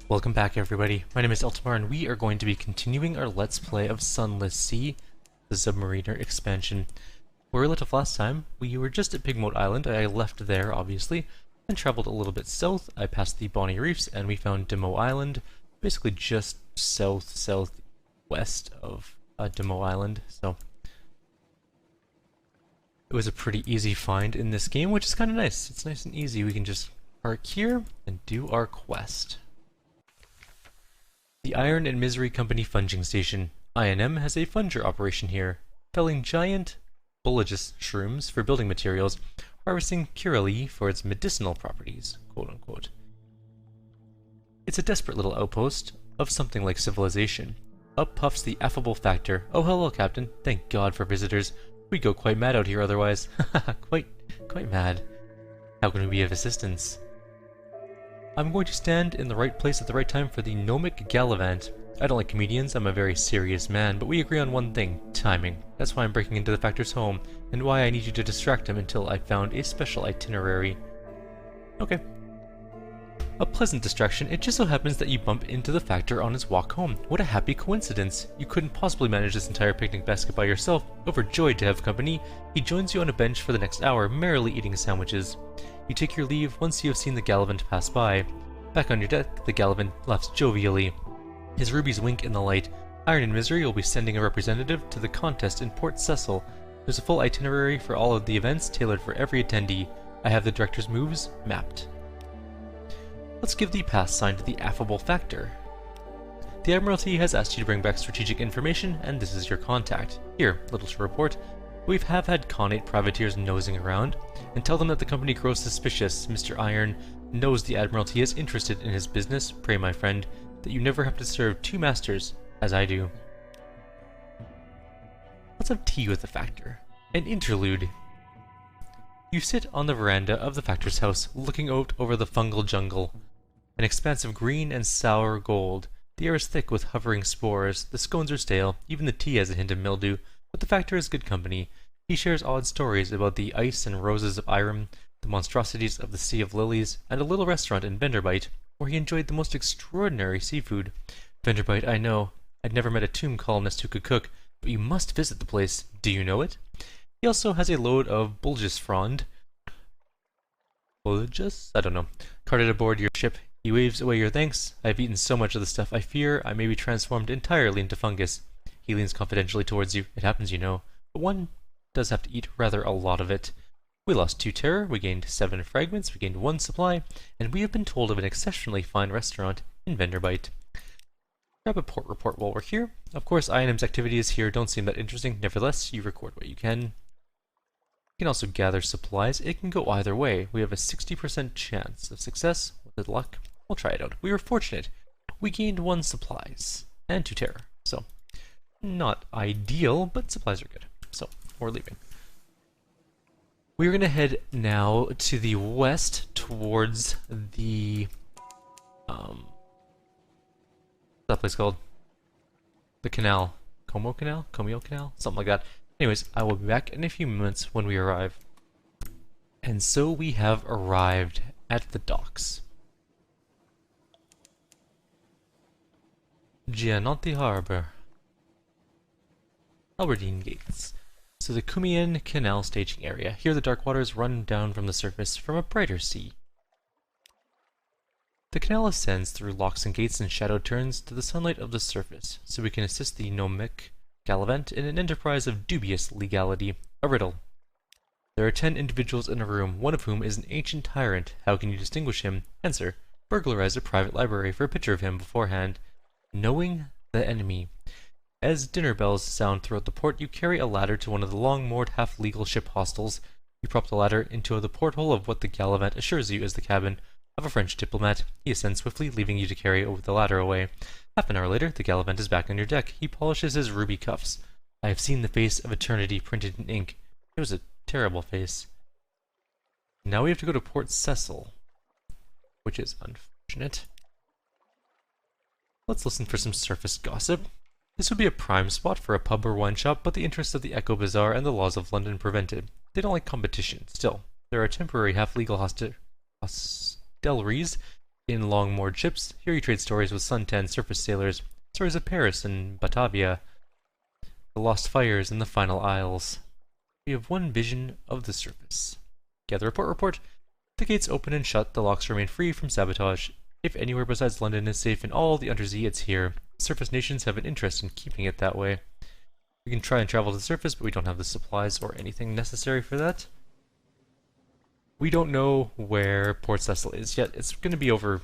Welcome back everybody, my name is Eltimar and we are going to be continuing our Let's Play of Sunless Sea, the Zubmariner expansion. Where we left off last time, we were just at Demeaux Island. I left there obviously, and traveled a little bit south. I passed the Bonnie Reefs and we found Demeaux Island, basically just southwest of Demeaux Island, so it was a pretty easy find in this game, which is kind of nice. It's nice and easy. We can just park here and do our quest. The Iron and Misery Company Funging Station. I&M has a funger operation here, felling giant bulbous shrooms for building materials, harvesting curally for its medicinal properties, quote unquote. It's a desperate little outpost of something like civilization. Up puffs the affable Factor. Oh hello, Captain. Thank God for visitors. We'd go quite mad out here otherwise. quite mad. How can we be of assistance? I'm going to stand in the right place at the right time for the gnomic gallivant. I don't like comedians, I'm a very serious man, but we agree on one thing, timing. That's why I'm breaking into the Factor's home, and why I need you to distract him until I found a special itinerary. Okay. A pleasant distraction. It just so happens that you bump into the Factor on his walk home. What a happy coincidence. You couldn't possibly manage this entire picnic basket by yourself. Overjoyed to have company, he joins you on a bench for the next hour, merrily eating sandwiches. You take your leave once you have seen the gallivant pass by. Back on your deck, the gallivant laughs jovially. His rubies wink in the light. Iron and Misery will be sending a representative to the contest in Port Cecil. There's a full itinerary for all of the events tailored for every attendee. I have the director's moves mapped. Let's give the pass sign to the affable Factor. The Admiralty has asked you to bring back strategic information, and this is your contact. Here, little to report. We have had Connate privateers nosing around, and tell them that the company grows suspicious. Mr. Iron knows the Admiralty is interested in his business. Pray, my friend, that you never have to serve two masters, as I do. Let's have tea with the Factor. An interlude. You sit on the veranda of the Factor's house, looking out over the fungal jungle. An expanse of green and sour gold. The air is thick with hovering spores. The scones are stale. Even the tea has a hint of mildew. But the Factor is good company. He shares odd stories about the ice and roses of Irem, the monstrosities of the Sea of Lilies, and a little restaurant in Venderbite, where he enjoyed the most extraordinary seafood. Venderbite, I know. I'd never met a tomb columnist who could cook, but you must visit the place. Do you know it? He also has a load of bulgus frond. Bulgus? I don't know. Carted aboard your ship. He waves away your thanks. I've eaten so much of the stuff I fear I may be transformed entirely into fungus. He leans confidentially towards you. It happens, you know, but one does have to eat rather a lot of it. We lost 2 terror, we gained 7 fragments, we gained 1 supply, and we have been told of an exceptionally fine restaurant in Venderbite. Grab a port report while we're here. Of course, I&M's activities here don't seem that interesting. Nevertheless, you record what you can. You can also gather supplies. It can go either way. We have a 60% chance of success. With luck, we'll try it out. We were fortunate. We gained 1 supplies and 2 terror. So, not ideal, but supplies are good. So, we're leaving. We're going to head now to the west towards the, what's that place called? The Canal. Como Canal? Comio Canal? Something like that. Anyways, I will be back in a few moments when we arrive. And so we have arrived at the docks. Gianotti Harbor. Albertine Gates. So the Cumian Canal staging area. Here the dark waters run down from the surface from a brighter sea. The canal ascends through locks and gates and shadow turns to the sunlight of the surface, so we can assist the gnomic gallivant in an enterprise of dubious legality. A riddle. There are 10 individuals in a room, one of whom is an ancient tyrant. How can you distinguish him? Answer. Burglarize a private library for a picture of him beforehand. Knowing the enemy. As dinner bells sound throughout the port, you carry a ladder to one of the long-moored half-legal ship hostels. You prop the ladder into the porthole of what the gallivant assures you is the cabin of a French diplomat. He ascends swiftly, leaving you to carry the ladder away. Half an hour later, the gallivant is back on your deck. He polishes his ruby cuffs. I have seen the face of eternity printed in ink. It was a terrible face. Now we have to go to Port Cecil, which is unfortunate. Let's listen for some surface gossip. This would be a prime spot for a pub or wine shop, but the interests of the Echo Bazaar and the laws of London prevent it. They don't like competition. Still, there are temporary half-legal hostelries In long-moored ships, here you trade stories with suntanned surface sailors, stories of Paris and Batavia, the lost fires in the final isles. We have one vision of the surface. Gather report. The gates open and shut, the locks remain free from sabotage. If anywhere besides London is safe in all the undersea, it's here. Surface nations have an interest in keeping it that way. We can try and travel to the surface, but we don't have the supplies or anything necessary for that. We don't know where Port Cecil is yet. It's going to be over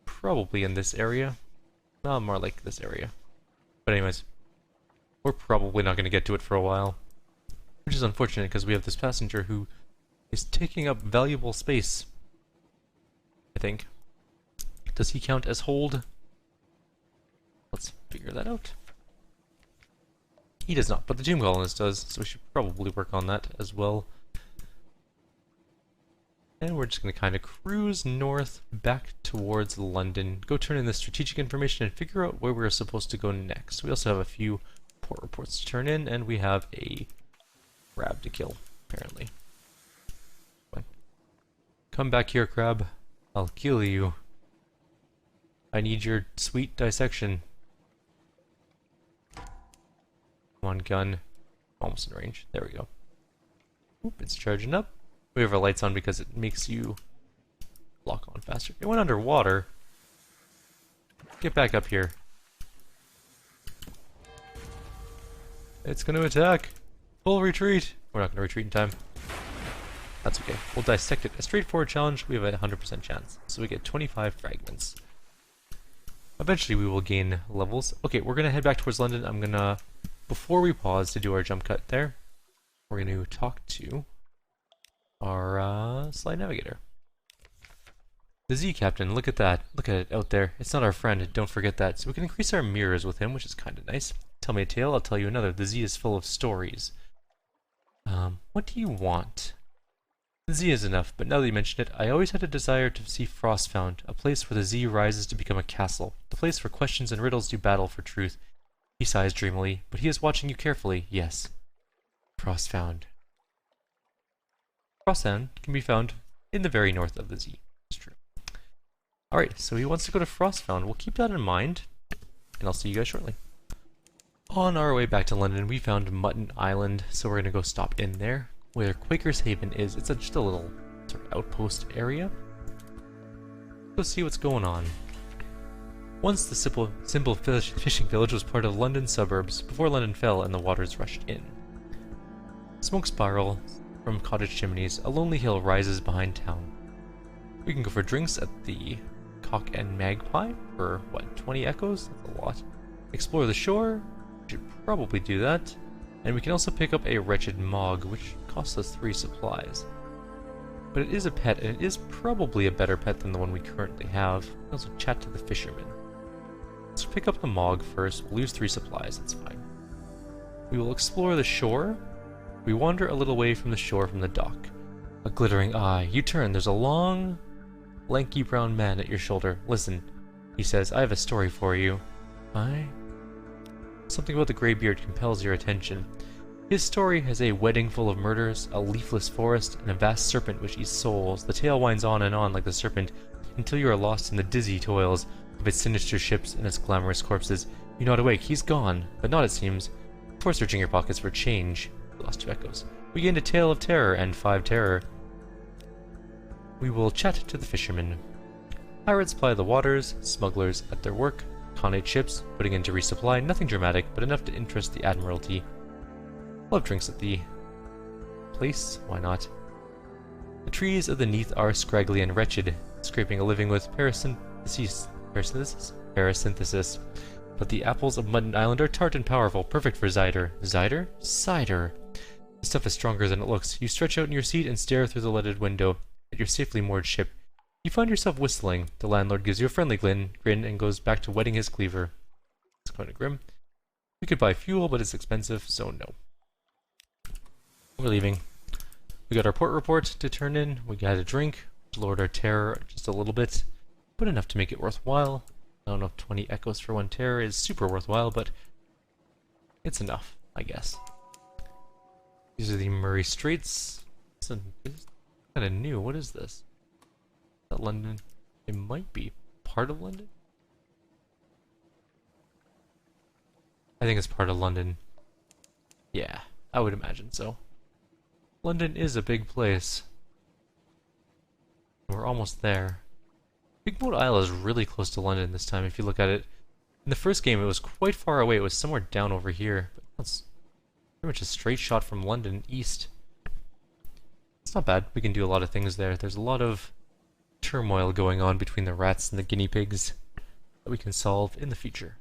probably in this area. Well, more like this area. But anyways, we're probably not going to get to it for a while. Which is unfortunate because we have this passenger who is taking up valuable space, I think. Does he count as hold? Let's figure that out. He does not, but the Tomb Colonist does, so we should probably work on that as well. And we're just going to kind of cruise north back towards London, go turn in the strategic information and figure out where we're supposed to go next. We also have a few port reports to turn in, and we have a crab to kill, apparently. Come back here, crab. I'll kill you. I need your sweet dissection. Come on, gun. Almost in range. There we go. Oop, it's charging up. We have our lights on because it makes you lock on faster. It went underwater. Get back up here. It's going to attack. Full retreat. We're not going to retreat in time. That's okay. We'll dissect it. A straightforward challenge. We have a 100% chance. So we get 25 fragments. Eventually we will gain levels. Okay, we're going to head back towards London. I'm going to, before we pause to do our jump cut there, we're going to talk to our slide navigator. The Z Captain, look at that. Look at it out there. It's not our friend, don't forget that. So we can increase our mirrors with him, which is kind of nice. Tell me a tale, I'll tell you another. The Z is full of stories. What do you want? The Z is enough, but now that you mention it, I always had a desire to see Frostfound, a place where the Z rises to become a castle, the place where questions and riddles do battle for truth. He sighs dreamily, but he is watching you carefully, yes. Frostfound. Frostfound can be found in the very north of the Z. It's true. Alright, so he wants to go to Frostfound. We'll keep that in mind, and I'll see you guys shortly. On our way back to London, we found Mutton Island, so we're going to go stop in there, where Quaker's Haven is. It's just a little sort of outpost area. Go see what's going on. Once the simple fishing village was part of London's suburbs, before London fell and the waters rushed in. Smoke spiral from cottage chimneys, a lonely hill rises behind town. We can go for drinks at the Cock and Magpie for, what, 20 echoes? That's a lot. Explore the shore, we should probably do that. And we can also pick up a wretched Mog, which costs us 3 supplies. But it is a pet, and it is probably a better pet than the one we currently have. We can also chat to the fisherman. Let's pick up the Mog first. We'll lose 3 supplies, that's fine. We will explore the shore. We wander a little way from the shore from the dock. A glittering eye. You turn, there's a long, lanky brown man at your shoulder. Listen, he says, I have a story for you. Something about the graybeard compels your attention. His story has a wedding full of murders, a leafless forest, and a vast serpent which eats souls. The tale winds on and on like the serpent, until you are lost in the dizzy toils of its sinister ships and its glamorous corpses. You nod awake, he's gone, but not it seems. Before searching your pockets for change, we lost 2 echoes. We gained a tale of terror and 5 terror. We will chat to the fishermen. Pirates ply the waters, smugglers at their work, Khanate ships, putting in to resupply, nothing dramatic, but enough to interest the Admiralty. Love drinks at the place, why not? The trees of the Neath are scraggly and wretched, scraping a living with parasynthesis. But the apples of Mutton Island are tart and powerful, perfect for cider. Cider? Cider! The stuff is stronger than it looks. You stretch out in your seat and stare through the leaded window at your safely moored ship. You find yourself whistling. The landlord gives you a friendly grin and goes back to wetting his cleaver. It's kind of grim. We could buy fuel, but it's expensive, so no. We're leaving. We got our port report to turn in. We got a drink. Lowered our terror just a little bit, but enough to make it worthwhile. I don't know if 20 echoes for 1 terror is super worthwhile, but it's enough, I guess. These are the Murray Straits. This is kind of new. What is this? Is that London? It might be. part of London? I think it's part of London. Yeah, I would imagine so. London is a big place. We're almost there. Big Boat Isle is really close to London this time if you look at it. In the first game it was quite far away, it was somewhere down over here. But that's pretty much a straight shot from London east. It's not bad, we can do a lot of things there. There's a lot of turmoil going on between the rats and the guinea pigs that we can solve in the future.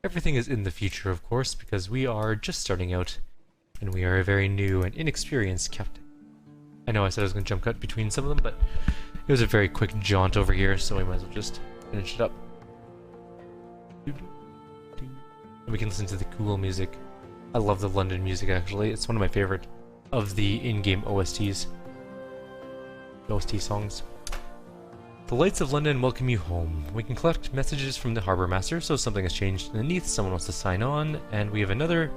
Everything is in the future, of course, because we are just starting out, and we are a very new and inexperienced captain. I know I said I was going to jump cut between some of them, but it was a very quick jaunt over here, so we might as well just finish it up. And we can listen to the cool music. I love the London music, actually. It's one of my favorite of the in-game OST songs. The lights of London welcome you home. We can collect messages from the Harbour Master, so something has changed underneath, someone wants to sign on, and we have another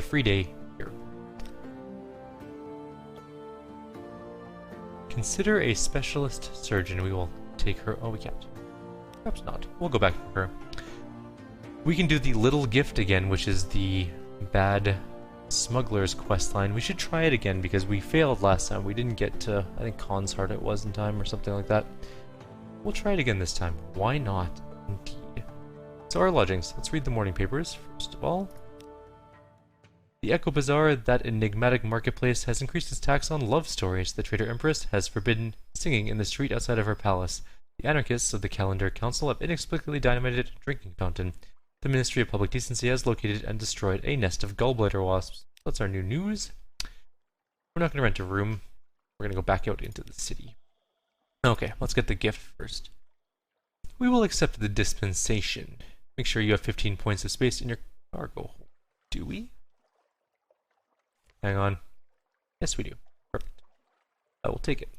free day here. Consider a specialist surgeon. We will take her. Oh, we can't. Perhaps not. We'll go back to her. We can do the little gift again, which is the bad smuggler's questline. We should try it again because we failed last time. We didn't get to, I think, Khan's Heart it was in time or something like that. We'll try it again this time. Why not? Indeed. So our lodgings. Let's read the morning papers, first of all. The Echo Bazaar, that enigmatic marketplace, has increased its tax on love stories. The Traitor Empress has forbidden singing in the street outside of her palace. The anarchists of the Calendar Council have inexplicably dynamited a drinking fountain. The Ministry of Public Decency has located and destroyed a nest of gallbladder wasps. That's our new news. We're not going to rent a room. We're going to go back out into the city. Okay, let's get the gift first. We will accept the dispensation. Make sure you have 15 points of space in your cargo hold. Do we? Hang on. Yes, we do. Perfect. I will take it.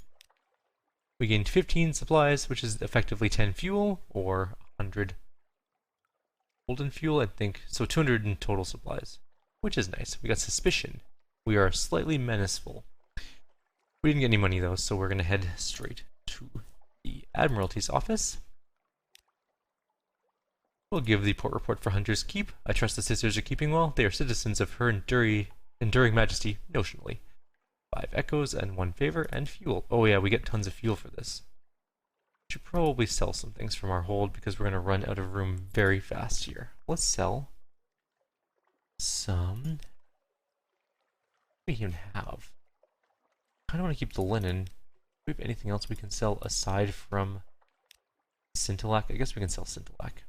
We gained 15 supplies, which is effectively 10 fuel, or 100 golden fuel, I think. So 200 in total supplies, which is nice. We got suspicion. We are slightly menaceful. We didn't get any money though, so we're going to head straight to the Admiralty's office. We'll give the port report for Hunter's Keep. I trust the sisters are keeping well. They are citizens of her enduring majesty, notionally. 5 echoes and 1 favor and fuel. Oh yeah, we get tons of fuel for this. Should probably sell some things from our hold because we're going to run out of room very fast here. Let's sell some. What do we even have? I don't want to keep the linen. Do we have anything else we can sell aside from Scintillac? I guess we can sell Scintillac.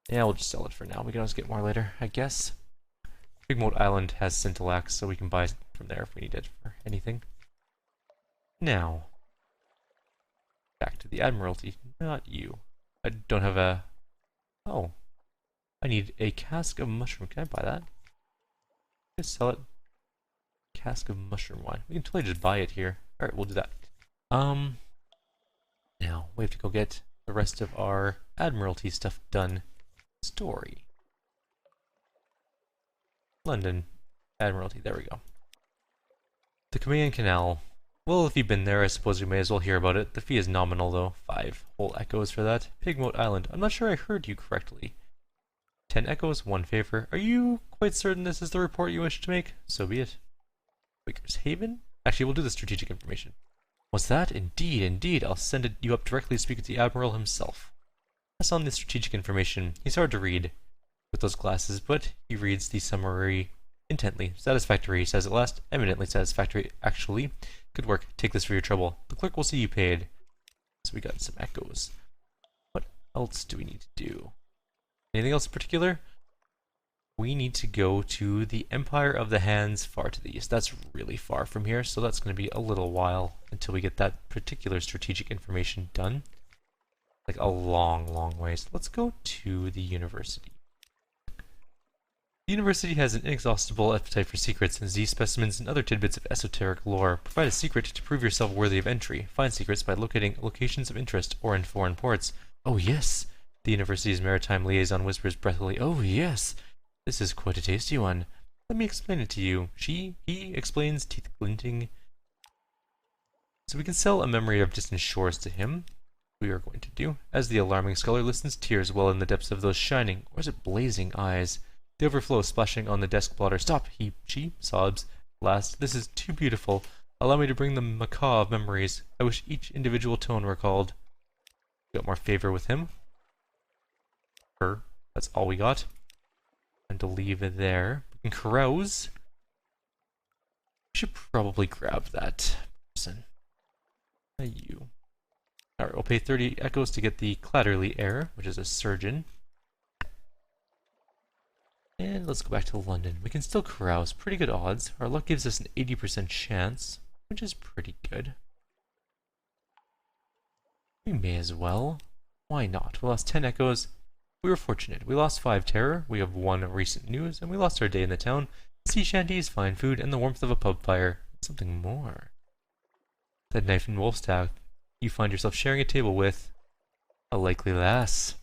Yeah, we'll just sell it for now. We can always get more later, I guess. Big Boat Island has Scintillac, so we can buy from there if we need it for anything. Now, back to the Admiralty. Not you. I don't have a... Oh. I need a cask of mushroom. Can I buy that? Just sell it. Cask of mushroom wine. We can totally just buy it here. Alright, we'll do that. Now, we have to go get the rest of our Admiralty stuff done. Story. London. Admiralty. There we go. The Canal. Well, if you've been there, I suppose you may as well hear about it. The fee is nominal, though. 5 whole echoes for that. Pigmoat Island. I'm not sure I heard you correctly. 10 echoes, 1 favor. Are you quite certain this is the report you wish to make? So be it. Quaker's Haven? Actually, we'll do the strategic information. What's that? Indeed, indeed. I'll send you up directly to speak with the Admiral himself. Pass on the strategic information. He's hard to read with those glasses, but he reads the summary intently. Satisfactory, he says at last. Eminently satisfactory, actually. Good work. Take this for your trouble. The clerk will see you paid. So we got some echoes. What else do we need to do? Anything else in particular? We need to go to the Empire of the Hands far to the east. That's really far from here, so that's going to be a little while until we get that particular strategic information done. Like a long, long ways. Let's go to the university. The university has an inexhaustible appetite for secrets, and Z specimens and other tidbits of esoteric lore. Provide a secret to prove yourself worthy of entry. Find secrets by locating locations of interest or in foreign ports. Oh yes! The university's maritime liaison whispers breathily. Oh yes! This is quite a tasty one. Let me explain it to you. He explains, teeth glinting. So we can sell a memory of distant shores to him. We are going to do. As the alarming scholar listens, tears well in the depths of those shining, or is it blazing eyes? They overflow, splashing on the desk blotter. Stop, she sobs. Last, this is too beautiful. Allow me to bring the macaw of memories. I wish each individual tone recalled. Got more favor with him. Her. That's all we got. And to leave it there. We can carouse. We should probably grab that person. You. Alright, we'll pay 30 echoes to get the Clatterly heir, which is a surgeon. And let's go back to London. We can still carouse. Pretty good odds. Our luck gives us an 80% chance, which is pretty good. We may as well. Why not? We lost 10 echoes. We were fortunate. We lost 5 terror. We have 1 recent news, and we lost our day in the town. Sea shanties, fine food, and the warmth of a pub fire. Something more. That knife and wolf staff. You find yourself sharing a table with a likely lass.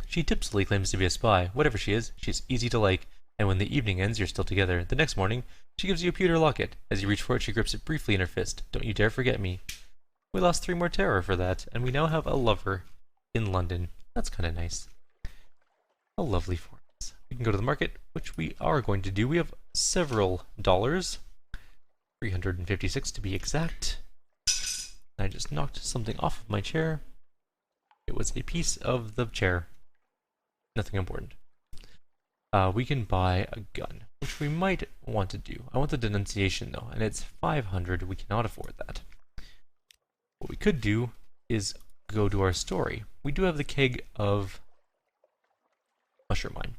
She tipsily claims to be a spy. Whatever she is, she's easy to like, and when the evening ends, you're still together. The next morning, she gives you a pewter locket. As you reach for it, she grips it briefly in her fist. Don't you dare forget me. We lost 3 more terror for that, and we now have a lover in London. That's kind of nice. A lovely for us. We can go to the market, which we are going to do. We have several dollars. 356 to be exact. I just knocked something off of my chair. It was a piece of the chair. Nothing important. We can buy a gun, which we might want to do. I want the denunciation though, and it's 500. We cannot afford that. What we could do is go to our story. We do have the keg of mushroom mine.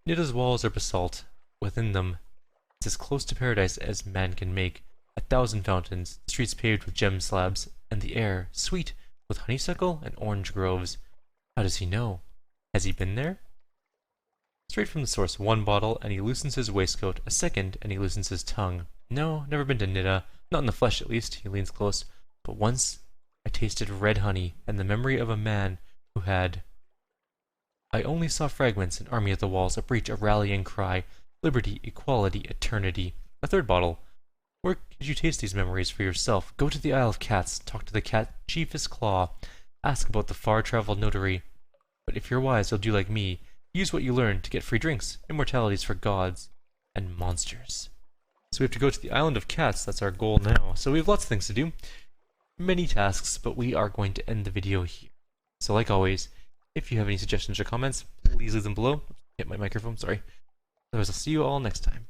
Nida's walls are basalt. Within them, it's as close to paradise as man can make. 1,000 fountains, the streets paved with gem slabs, and the air sweet with honeysuckle and orange groves. How does he know? Has he been there? Straight from the source, 1 bottle, and he loosens his waistcoat. A second, and he loosens his tongue. No, never been to Nida. Not in the flesh, at least. He leans close. But once I tasted red honey, and the memory of a man who had... I only saw fragments, an army at the walls, a breach, a rallying cry. Liberty, equality, eternity. A 3rd bottle. Where could you taste these memories for yourself? Go to the Isle of Cats, talk to the cat Chiefess Claw, ask about the far-traveled notary. But if you're wise, you'll do like me. Use what you learn to get free drinks, immortalities for gods, and monsters. So we have to go to the Island of Cats, that's our goal now. So we have lots of things to do, many tasks, but we are going to end the video here. So like always, if you have any suggestions or comments, please leave them below. Hit my microphone, sorry. Otherwise, I'll see you all next time.